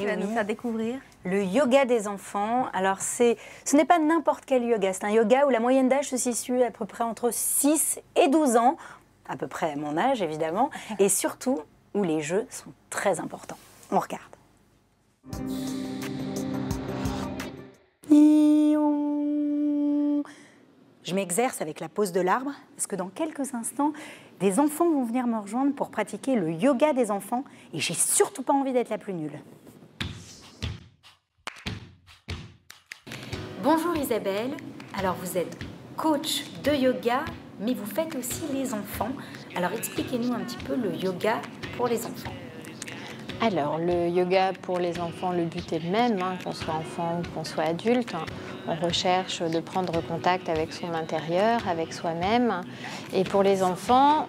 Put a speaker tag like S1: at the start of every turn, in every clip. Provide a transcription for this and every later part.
S1: vas nous faire découvrir?
S2: Le yoga des enfants. Alors, ce n'est pas n'importe quel yoga. C'est un yoga où la moyenne d'âge se situe à peu près entre 6 et 12 ans. À peu près mon âge, évidemment. Et surtout, où les jeux sont très importants. On regarde. Je m'exerce avec la pose de l'arbre, parce que dans quelques instants, des enfants vont venir me rejoindre pour pratiquer le yoga des enfants. Et j'ai surtout pas envie d'être la plus nulle. Bonjour Isabelle, alors vous êtes coach de yoga, mais vous faites aussi les enfants. Alors expliquez-nous un petit peu le yoga pour les enfants.
S3: Alors le yoga pour les enfants, le but est le même, qu'on soit enfant ou qu'on soit adulte. On recherche de prendre contact avec son intérieur, avec soi-même. Et pour les enfants,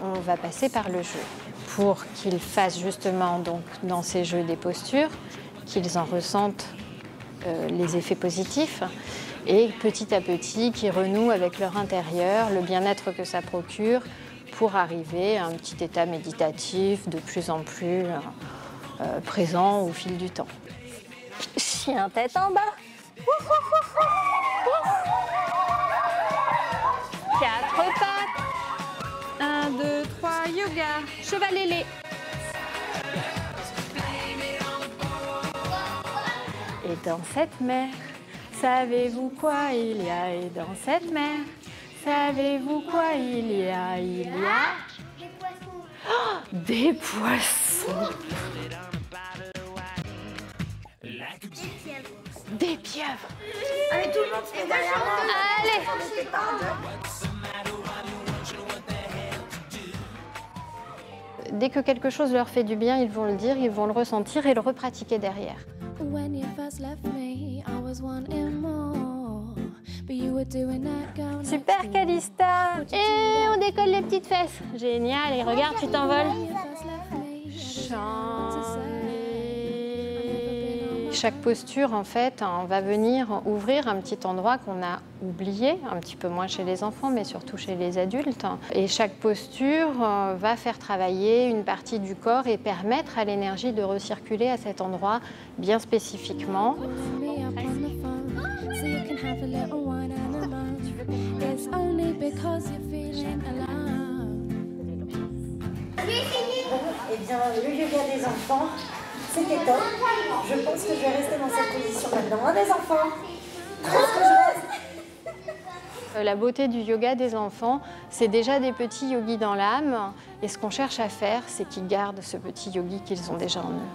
S3: on va passer par le jeu pour qu'ils fassent justement donc, dans ces jeux des postures, qu'ils en ressentent les effets positifs et petit à petit qui renouent avec leur intérieur, le bien-être que ça procure pour arriver à un petit état méditatif de plus en plus présent au fil du temps.
S2: Chien tête en bas.
S3: 4 pattes. 1, 2, 3, yoga. Cheval ailé. Et dans cette mer, savez-vous quoi il y a? Et dans cette mer, savez-vous quoi il y a? Il y a des poissons. Des pieuvres.
S1: Allez, tout le monde se met derrière moi.
S3: Allez. Dès que quelque chose leur fait du bien, ils vont le dire, ils vont le ressentir et le repratiquer derrière. Super Calista. Et on décolle les petites fesses. Génial. Et regarde, tu t'envoles. Chaque posture, en fait, va venir ouvrir un petit endroit qu'on a oublié, un petit peu moins chez les enfants, mais surtout chez les adultes. Et chaque posture va faire travailler une partie du corps et permettre à l'énergie de recirculer à cet endroit bien spécifiquement.
S2: Eh bien, le yoga des enfants, c'était top. Je pense que je vais rester dans cette position maintenant. Hein, les enfants? Est-ce que je reste?
S3: La beauté du yoga des enfants, c'est déjà des petits yogis dans l'âme. Et ce qu'on cherche à faire, c'est qu'ils gardent ce petit yogi qu'ils ont déjà en eux.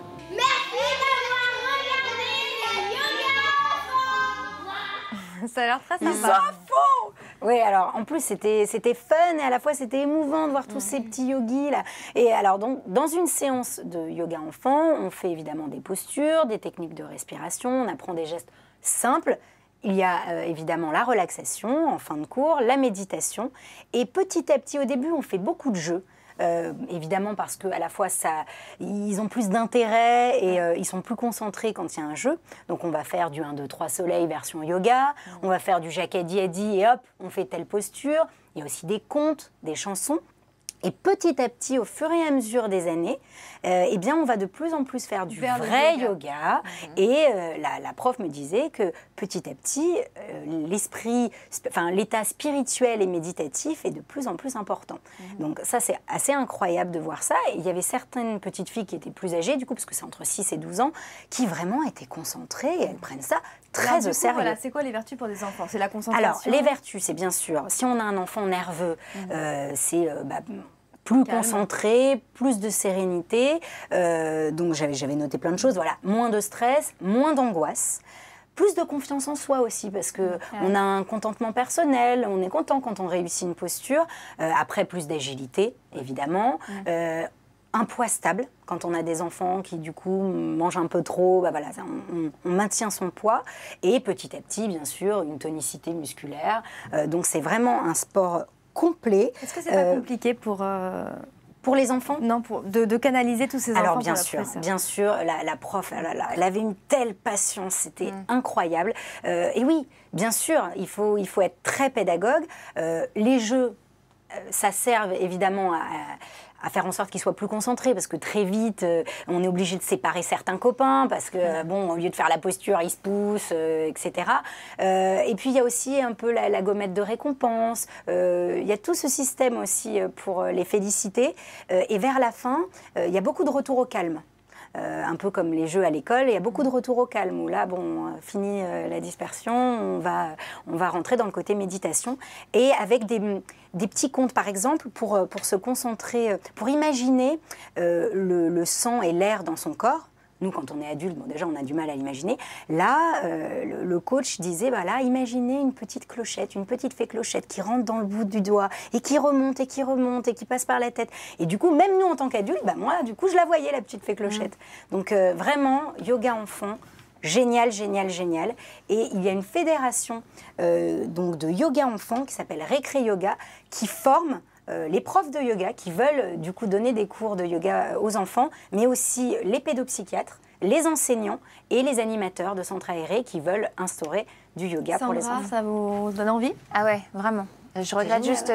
S1: Ça a l'air très
S2: Ils
S1: sympa.
S2: s'en font. Oui, alors en plus c'était fun et à la fois c'était émouvant de voir tous ces petits yogis là. Et alors donc dans une séance de yoga enfant, on fait évidemment des postures, des techniques de respiration, on apprend des gestes simples. Il y a évidemment la relaxation en fin de cours, la méditation et petit à petit au début on fait beaucoup de jeux. Évidemment parce qu'à la fois ils ont plus d'intérêt et ils sont plus concentrés quand il y a un jeu. Donc on va faire du 1, 2, 3 soleil version yoga, on va faire du jacadi-adi et hop, on fait telle posture. Il y a aussi des contes, des chansons. Et petit à petit, au fur et à mesure des années, eh bien, on va de plus en plus faire du vrai yoga. Et la prof me disait que petit à petit, l'état spirituel et méditatif est de plus en plus important. Donc ça, c'est assez incroyable de voir ça. Et il y avait certaines petites filles qui étaient plus âgées, du coup, parce que c'est entre 6 et 12 ans, qui vraiment étaient concentrées et elles prennent ça très au sérieux.
S1: Voilà, c'est quoi les vertus pour des enfants? C'est la concentration?
S2: Alors, les vertus, c'est bien sûr, si on a un enfant nerveux, c'est plus concentré, plus de sérénité. Donc, j'avais noté plein de choses. Voilà, moins de stress, moins d'angoisse. Plus de confiance en soi aussi, parce qu'on a un contentement personnel, on est content quand on réussit une posture. Après, plus d'agilité, évidemment. Un poids stable, quand on a des enfants qui, du coup, mangent un peu trop, voilà, on maintient son poids. Et petit à petit, bien sûr, une tonicité musculaire. Donc, c'est vraiment un sport complet.
S1: Est-ce que c'est pas compliqué pour
S2: les enfants?
S1: Non, de canaliser tous ces enfants.
S2: Alors bien sûr, la prof, elle avait une telle patience, c'était incroyable. Et oui, bien sûr, il faut être très pédagogue. Les jeux ça sert évidemment à faire en sorte qu'ils soient plus concentrés, parce que très vite, on est obligé de séparer certains copains, parce que, bon, au lieu de faire la posture, ils se poussent, etc. Et puis, il y a aussi un peu la gommette de récompense. Il y a tout ce système aussi pour les féliciter. Et vers la fin, il y a beaucoup de retour au calme. Un peu comme les jeux à l'école, il y a beaucoup de retour au calme, où là, bon, fini la dispersion, on va rentrer dans le côté méditation, et avec des petits contes, par exemple, pour se concentrer, pour imaginer le sang et l'air dans son corps. Nous, quand on est adulte, bon, déjà, on a du mal à l'imaginer. Là, le coach disait, bah, là, imaginez une petite clochette, une petite fée clochette qui rentre dans le bout du doigt et qui remonte et qui passe par la tête. Et du coup, même nous, en tant qu'adultes, bah, moi, du coup, je la voyais, la petite fée clochette. Donc, vraiment, yoga enfant, génial, génial, génial. Et il y a une fédération donc de yoga enfant qui s'appelle Récré Yoga, qui forme les profs de yoga qui veulent du coup donner des cours de yoga aux enfants, mais aussi les pédopsychiatres, les enseignants et les animateurs de centres aérés qui veulent instaurer du yoga pour les enfants.
S1: Ça vous donne envie?
S3: Ah ouais, vraiment. Je regrette juste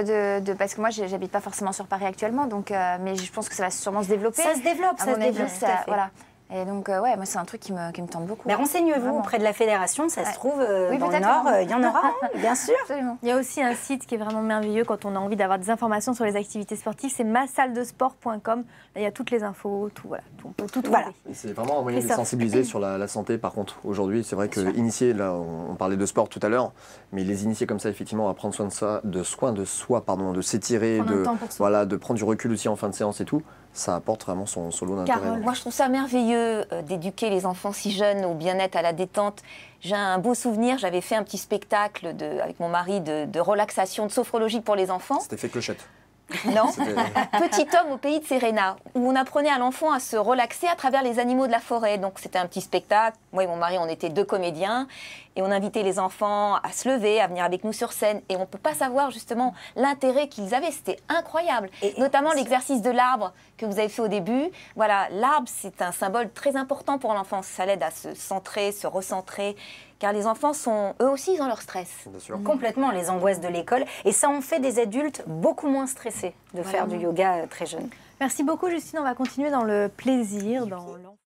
S3: parce que moi, j'habite pas forcément sur Paris actuellement, donc, mais je pense que ça va sûrement se développer.
S2: Ça se développe, ça se développe.
S3: Voilà. Et donc, ouais, moi, c'est un truc qui me tente beaucoup.
S2: Mais renseignez-vous auprès de la fédération, ça se trouve dans le Nord, il y en aura, bien sûr.
S3: Absolument.
S1: Il y a aussi un site qui est vraiment merveilleux quand on a envie d'avoir des informations sur les activités sportives, c'est masalledesport.com. Là, il y a toutes les infos, tout, voilà, on peut tout trouver.
S2: Voilà.
S4: C'est vraiment un moyen de sensibiliser sur la santé, par contre. Aujourd'hui, c'est vrai que initier, là, on parlait de sport tout à l'heure, mais les initier comme ça, effectivement, à prendre soin de soi, de s'étirer, de prendre du recul aussi en fin de séance et tout, ça apporte vraiment son lot d'intérêt.
S5: Moi, je trouve ça merveilleux d'éduquer les enfants si jeunes au bien-être, à la détente. J'ai un beau souvenir, j'avais fait un petit spectacle avec mon mari de relaxation, de sophrologie pour les enfants.
S4: C'était fait clochette.
S5: Non, Petit homme au pays de Serena, où on apprenait à l'enfant à se relaxer à travers les animaux de la forêt. Donc c'était un petit spectacle. Moi et mon mari, on était 2 comédiens et on invitait les enfants à se lever, à venir avec nous sur scène. Et on ne peut pas savoir justement l'intérêt qu'ils avaient. C'était incroyable. Et notamment l'exercice de l'arbre que vous avez fait au début. Voilà, l'arbre, c'est un symbole très important pour l'enfant. Ça l'aide à se centrer, se recentrer. Car les enfants sont, eux aussi, ils ont leur stress.
S4: Bien sûr.
S2: Complètement, les angoisses de l'école. Et ça en fait des adultes beaucoup moins stressés de faire du yoga très jeunes.
S1: Merci beaucoup, Justine. On va continuer dans le plaisir, dans l'enfant.